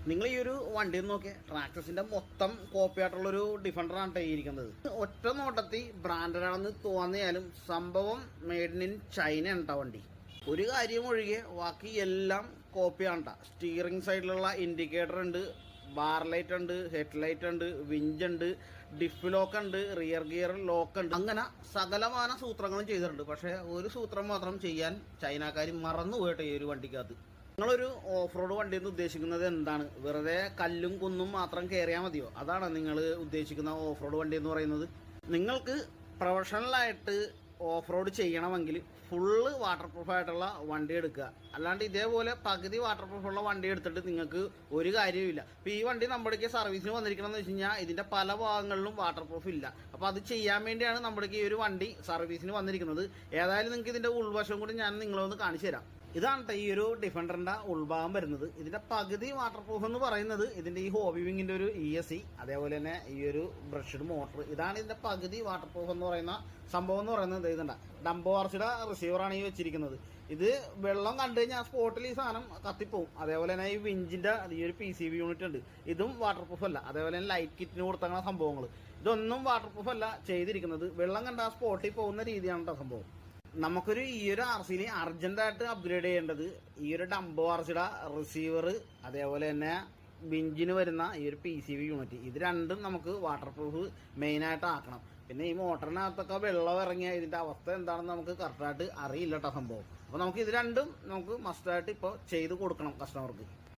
നിങ്ങൾ ഈ ഒരു വണ്ടി നോക്കിയ ട്രാക്ടസിന്റെ മൊത്തം കോപ്പി ആയിട്ടുള്ളൊരു ഡിഫൻഡറാണ് ഇരിക്കുന്നത്. ഒറ്റ നോട്ടത്തിൽ ബ്രാൻഡഡ് ആണെന്ന് തോന്നിയാലും സംഭവം മെയ്ഡ് ഇൻ ചൈന ആണ് വണ്ടി. ഒരു കാര്യം ഒഴികെ ബാക്കി എല്ലാം കോപ്പിയാണ്. സ്റ്റിയറിംഗ് സൈഡിലുള്ള ഇൻഡിക്കേറ്റർ ഉണ്ട്, ബാർ ലൈറ്റ് ഉണ്ട്, ഹെഡ് ലൈറ്റ് ഉണ്ട്, വിഞ്ച് ഉണ്ട്, ഡിഫ് ലോക്ക് ഉണ്ട്, റിയർ ഗിയർ ലോക്ക് ഉണ്ട്. അങ്ങനെ സകലമാന സൂത്രങ്ങളും ചെയ്തിട്ടുണ്ട്. പക്ഷെ ഒരു സൂത്രം മാത്രം ചെയ്യാൻ ചൈനക്കാർ മറന്നു പോയിട്ട് ഈ ഒരു വണ്ടിക്കകത്ത്. നിങ്ങളൊരു ഓഫ് റോഡ് വണ്ടി എന്ന് ഉദ്ദേശിക്കുന്നത് എന്താണ്? വെറുതെ കല്ലും കുന്നും മാത്രം കയറിയാൽ മതിയോ? അതാണ് നിങ്ങൾ ഉദ്ദേശിക്കുന്ന ഓഫ് റോഡ് വണ്ടി എന്ന് പറയുന്നത്? നിങ്ങൾക്ക് പ്രൊഫഷണലായിട്ട് ഓഫ് റോഡ് ചെയ്യണമെങ്കിൽ ഫുള്ള് വാട്ടർ പ്രൂഫ് ആയിട്ടുള്ള വണ്ടി എടുക്കുക. അല്ലാണ്ട് ഇതേപോലെ പകുതി വാട്ടർ പ്രൂഫുള്ള വണ്ടി എടുത്തിട്ട് നിങ്ങൾക്ക് ഒരു കാര്യവുമില്ല. ഇപ്പോൾ ഈ വണ്ടി നമ്മുടേക്ക് സർവീസിന് വന്നിരിക്കണം എന്ന് വെച്ച് കഴിഞ്ഞാൽ ഇതിൻ്റെ പല ഭാഗങ്ങളിലും വാട്ടർ പ്രൂഫ് ഇല്ല. അപ്പോൾ അത് ചെയ്യാൻ വേണ്ടിയാണ് നമ്മുടേക്ക് ഈ ഒരു വണ്ടി സർവീസിന് വന്നിരിക്കുന്നത്. ഏതായാലും നിങ്ങൾക്ക് ഇതിൻ്റെ ഉൾവശം കൂടി ഞാൻ നിങ്ങളൊന്ന് കാണിച്ചു തരാം. ഇതാണ് ഈ ഒരു ഡിഫൻഡറിന്റെ ഉൾഭാഗം വരുന്നത്. ഇതിന്റെ പകുതി വാട്ടർ പ്രൂഫ് എന്ന് പറയുന്നത് ഇതിന്റെ ഈ ഹോബി വിങ്ങിന്റെ ഒരു ESC, അതേപോലെ തന്നെ ഈ ഒരു ബ്രഷ്ഡ് മോട്ടർ, ഇതാണ് ഇതിന്റെ പകുതി വാട്ടർ പ്രൂഫ് എന്ന് പറയുന്ന സംഭവം എന്ന് പറയുന്നത്. ഇതുണ്ട ഡംബോ ആർച്ചിയുടെ റിസീവറാണ് ഈ വെച്ചിരിക്കുന്നത്. ഇത് വെള്ളം കണ്ടു കഴിഞ്ഞാൽ സ്പോട്ടിൽ ഈ സാധനം കത്തിപ്പോവും. അതേപോലെ തന്നെ ഈ വിഞ്ചിന്റെ ഈ ഒരു PCB യൂണിറ്റ് ഉണ്ട്, ഇതും വാട്ടർ പ്രൂഫ് അല്ല. അതേപോലെ തന്നെ ലൈറ്റ് കിറ്റിന് കൊടുത്തങ്ങനെ സംഭവങ്ങൾ, ഇതൊന്നും വാട്ടർ പ്രൂഫ് അല്ല ചെയ്തിരിക്കുന്നത്. വെള്ളം കണ്ട സ്പോട്ടിൽ പോകുന്ന രീതിയാണ് സംഭവം. നമുക്കൊരു ഈ ഒരു RC-ന് അർജന്റായിട്ട് അപ്ഗ്രേഡ് ചെയ്യേണ്ടത് ഈ ഒരു ഡംബോ ആർച്ചിയുടെ റിസീവർ, അതേപോലെ തന്നെ ബിഞ്ചിന് വരുന്ന ഈ ഒരു PCB യൂണിറ്റ്, ഇത് രണ്ടും നമുക്ക് വാട്ടർ പ്രൂഫ് മെയിനായിട്ട് ആക്കണം. പിന്നെ ഈ മോട്ടറിനകത്തൊക്കെ വെള്ളം ഇറങ്ങിയ ഇതിന്റെ അവസ്ഥ എന്താണെന്ന് നമുക്ക് കറക്റ്റായിട്ട് അറിയില്ല സംഭവം. അപ്പോൾ നമുക്ക് ഇത് രണ്ടും നമുക്ക് മസ്റ്റായിട്ട് ഇപ്പോൾ ചെയ്ത് കൊടുക്കണം കസ്റ്റമർക്ക്.